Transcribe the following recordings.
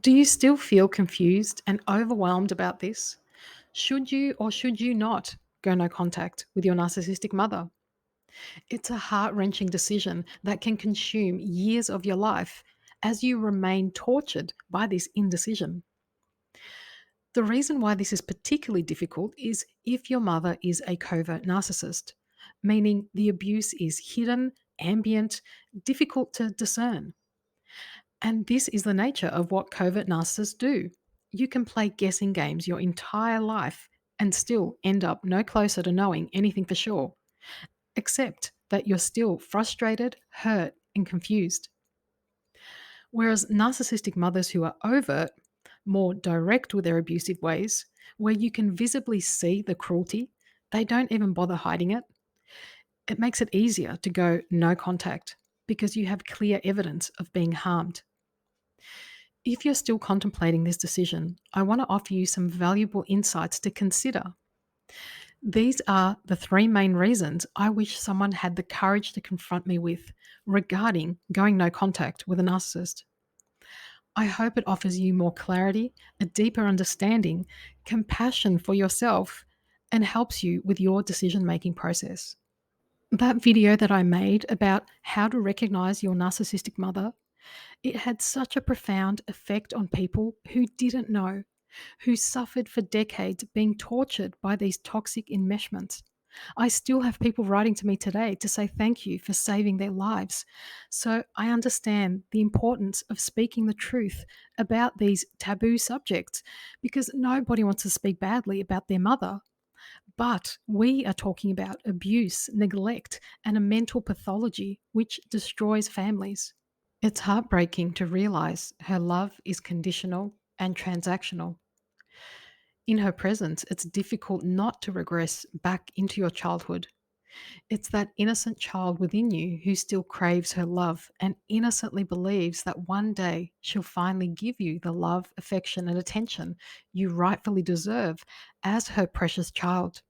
Do you still feel confused and overwhelmed about this? Should you or should you not go no contact with your narcissistic mother? It's a heart wrenching decision that can consume years of your life as you remain tortured by this indecision. The reason why this is particularly difficult is if your mother is a covert narcissist, meaning the abuse is hidden, ambient, difficult to discern. And this is the nature of what covert narcissists do. You can play guessing games your entire life and still end up no closer to knowing anything for sure, except that you're still frustrated, hurt, and confused. Whereas narcissistic mothers who are overt, more direct with their abusive ways, where you can visibly see the cruelty, they don't even bother hiding it. It makes it easier to go no contact because you have clear evidence of being harmed. If you're still contemplating this decision, I want to offer you some valuable insights to consider. These are the three main reasons I wish someone had the courage to confront me with regarding going no contact with a narcissist. I hope it offers you more clarity, a deeper understanding, compassion for yourself, and helps you with your decision making process. That video that I made about how to recognize your narcissistic mother, it had such a profound effect on people who didn't know, who suffered for decades being tortured by these toxic enmeshments. I still have people writing to me today to say thank you for saving their lives. So I understand the importance of speaking the truth about these taboo subjects because nobody wants to speak badly about their mother. But we are talking about abuse, neglect, and a mental pathology which destroys families. It's heartbreaking to realize her love is conditional and transactional. In her presence, it's difficult not to regress back into your childhood. It's that innocent child within you who still craves her love and innocently believes that one day she'll finally give you the love, affection, and attention you rightfully deserve as her precious child.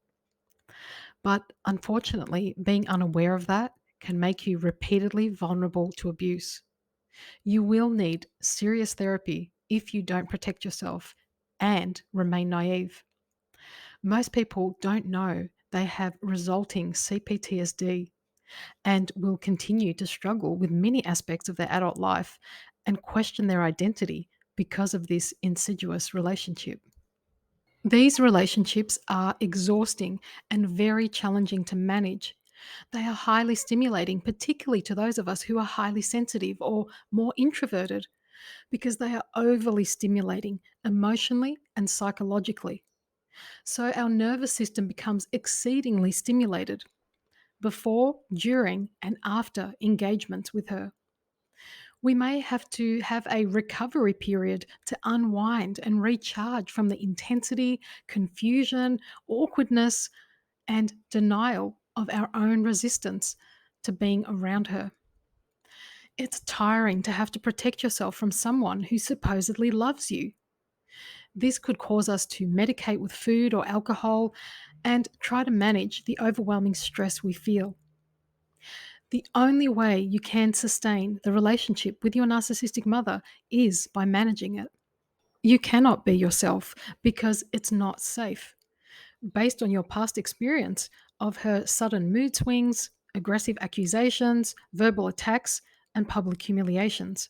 But unfortunately, being unaware of that can make you repeatedly vulnerable to abuse. You will need serious therapy if you don't protect yourself and remain naive. Most people don't know they have resulting CPTSD and will continue to struggle with many aspects of their adult life and question their identity because of this insidious relationship. These relationships are exhausting and very challenging to manage. They are highly stimulating, particularly to those of us who are highly sensitive or more introverted, because they are overly stimulating emotionally and psychologically. So our nervous system becomes exceedingly stimulated before, during, and after engagements with her. We may have to have a recovery period to unwind and recharge from the intensity, confusion, awkwardness, and denial of our own resistance to being around her. It's tiring to have to protect yourself from someone who supposedly loves you. This could cause us to medicate with food or alcohol and try to manage the overwhelming stress we feel. The only way you can sustain the relationship with your narcissistic mother is by managing it. You cannot be yourself because it's not safe. Based on your past experience of her sudden mood swings, aggressive accusations, verbal attacks, and public humiliations.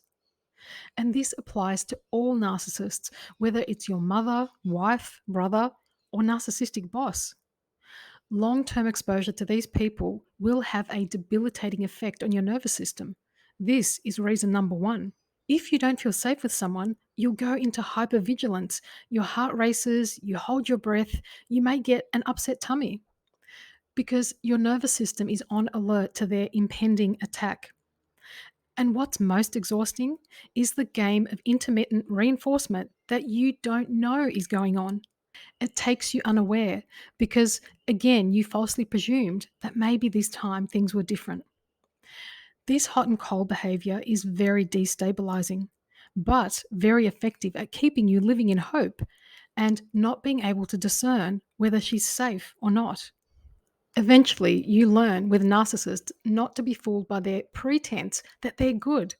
And this applies to all narcissists, whether it's your mother, wife, brother, or narcissistic boss. Long term exposure to these people will have a debilitating effect on your nervous system. This is reason number one. If you don't feel safe with someone, you'll go into hypervigilance. Your heart races, you hold your breath, you may get an upset tummy because your nervous system is on alert to their impending attack. And what's most exhausting is the game of intermittent reinforcement that you don't know is going on. It takes you unaware because, again, you falsely presumed that maybe this time things were different. This hot and cold behavior is very destabilizing, but very effective at keeping you living in hope and not being able to discern whether she's safe or not. Eventually, you learn with narcissists not to be fooled by their pretense that they're good.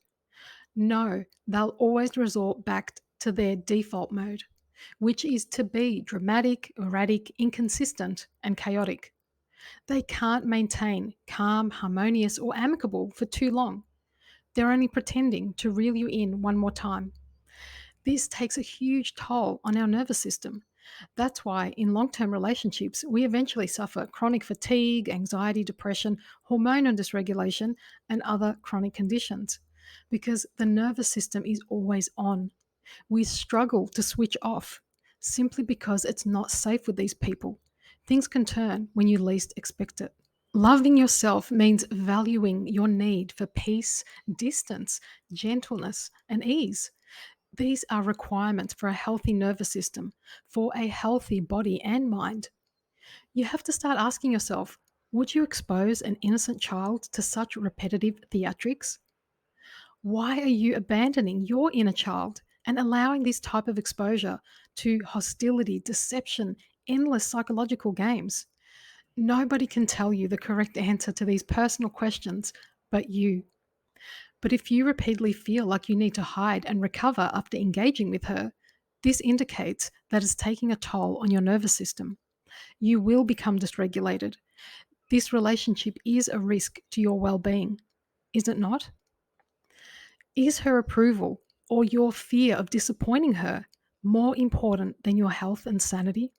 No, they'll always resort back to their default mode, which is to be dramatic, erratic, inconsistent, and chaotic. They can't maintain calm, harmonious, or amicable for too long. They're only pretending to reel you in one more time. This takes a huge toll on our nervous system. That's why in long term relationships, we eventually suffer chronic fatigue, anxiety, depression, hormonal dysregulation, and other chronic conditions because the nervous system is always on. We struggle to switch off simply because it's not safe with these people. Things can turn when you least expect it. Loving yourself means valuing your need for peace, distance, gentleness, and ease. These are requirements for a healthy nervous system, for a healthy body and mind. You have to start asking yourself, would you expose an innocent child to such repetitive theatrics? Why are you abandoning your inner child and allowing this type of exposure to hostility, deception, endless psychological games? Nobody can tell you the correct answer to these personal questions but you. But if you repeatedly feel like you need to hide and recover after engaging with her, this indicates that it's taking a toll on your nervous system. You will become dysregulated. This relationship is a risk to your well being, is it not? Is her approval or your fear of disappointing her more important than your health and sanity?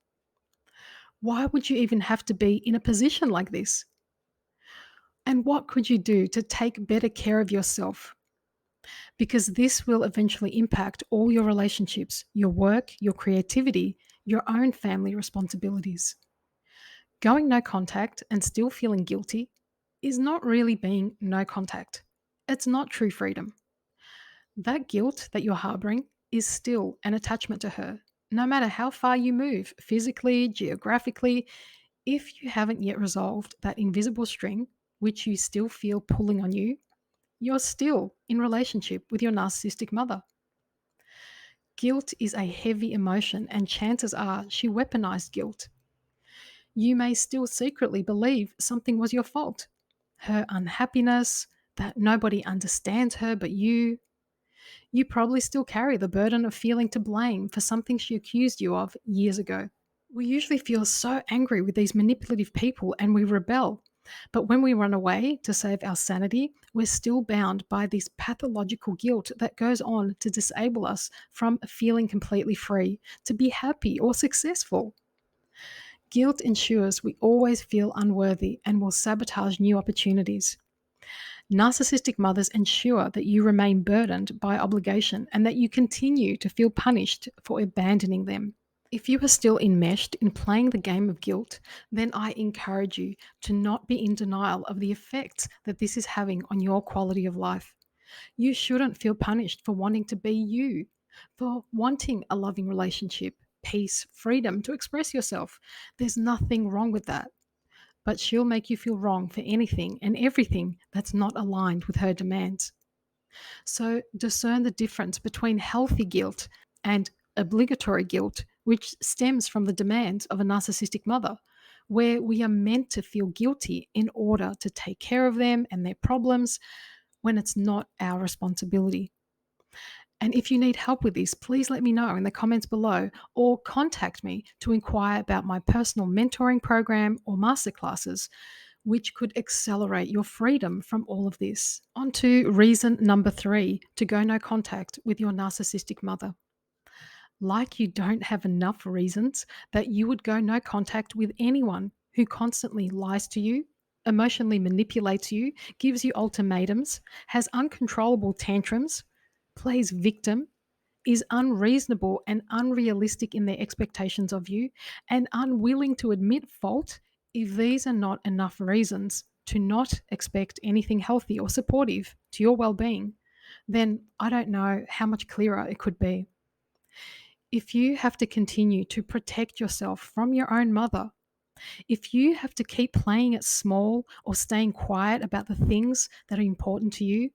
Why would you even have to be in a position like this? And what could you do to take better care of yourself? Because this will eventually impact all your relationships, your work, your creativity, your own family responsibilities. Going no contact and still feeling guilty is not really being no contact. It's not true freedom. That guilt that you're harboring is still an attachment to her. No matter how far you move, physically, geographically, if you haven't yet resolved that invisible string, which you still feel pulling on you, you're still in relationship with your narcissistic mother. Guilt is a heavy emotion, and chances are she weaponized guilt. You may still secretly believe something was your fault. Her unhappiness, that nobody understands her but you. You probably still carry the burden of feeling to blame for something she accused you of years ago. We usually feel so angry with these manipulative people and we rebel. But when we run away to save our sanity, we're still bound by this pathological guilt that goes on to disable us from feeling completely free, to be happy or successful. Guilt ensures we always feel unworthy and will sabotage new opportunities. Narcissistic mothers ensure that you remain burdened by obligation and that you continue to feel punished for abandoning them. If you are still enmeshed in playing the game of guilt, then I encourage you to not be in denial of the effects that this is having on your quality of life. You shouldn't feel punished for wanting to be you, for wanting a loving relationship, peace, freedom to express yourself. There's nothing wrong with that. But she'll make you feel wrong for anything and everything that's not aligned with her demands. So discern the difference between healthy guilt and obligatory guilt, which stems from the demands of a narcissistic mother, where we are meant to feel guilty in order to take care of them and their problems when it's not our responsibility. And if you need help with this, please let me know in the comments below or contact me to inquire about my personal mentoring program or masterclasses, which could accelerate your freedom from all of this. On to reason number 3 to go no contact with your narcissistic mother. Like you don't have enough reasons that you would go no contact with anyone who constantly lies to you, emotionally manipulates you, gives you ultimatums, has uncontrollable tantrums, plays victim, is unreasonable and unrealistic in their expectations of you, and unwilling to admit fault. If these are not enough reasons to not expect anything healthy or supportive to your well being, then I don't know how much clearer it could be. If you have to continue to protect yourself from your own mother, if you have to keep playing it small or staying quiet about the things that are important to you,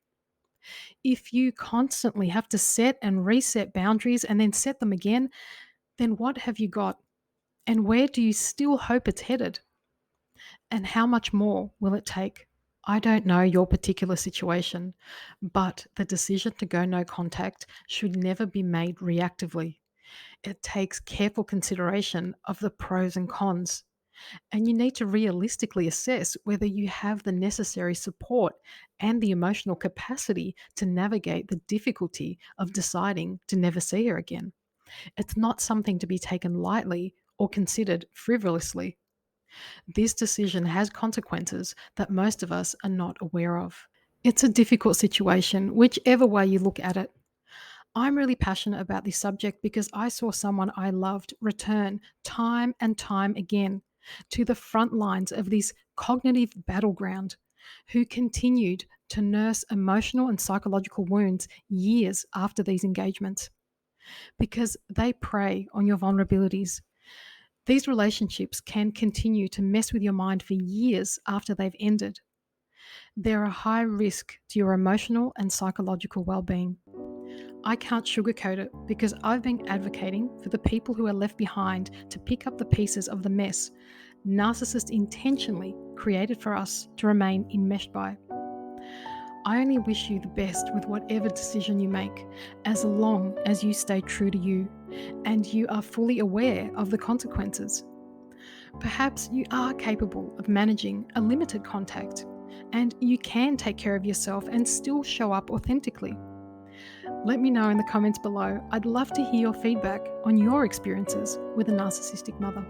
if you constantly have to set and reset boundaries and then set them again, then what have you got? And where do you still hope it's headed? And how much more will it take? I don't know your particular situation, but the decision to go no contact should never be made reactively. It takes careful consideration of the pros and cons, and you need to realistically assess whether you have the necessary support and the emotional capacity to navigate the difficulty of deciding to never see her again. It's not something to be taken lightly or considered frivolously. This decision has consequences that most of us are not aware of. It's a difficult situation, whichever way you look at it. I'm really passionate about this subject because I saw someone I loved return time and time again to the front lines of this cognitive battleground, who continued to nurse emotional and psychological wounds years after these engagements because they prey on your vulnerabilities. These relationships can continue to mess with your mind for years after they've ended. They're a high risk to your emotional and psychological well-being. I can't sugarcoat it because I've been advocating for the people who are left behind to pick up the pieces of the mess narcissists intentionally created for us to remain enmeshed by. I only wish you the best with whatever decision you make, as long as you stay true to you and you are fully aware of the consequences. Perhaps you are capable of managing a limited contact, and you can take care of yourself and still show up authentically. Let me know in the comments below. I'd love to hear your feedback on your experiences with a narcissistic mother.